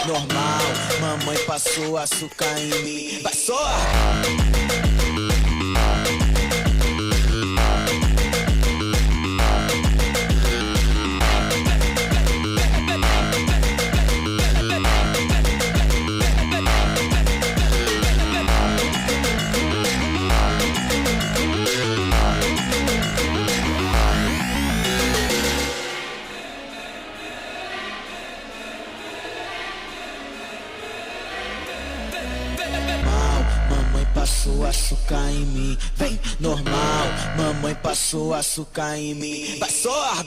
normal. Mamãe passou açúcar em mim, vai soar. Mamãe passou açúcar em mim, vem normal. Mamãe passou açúcar em mim, vai soar.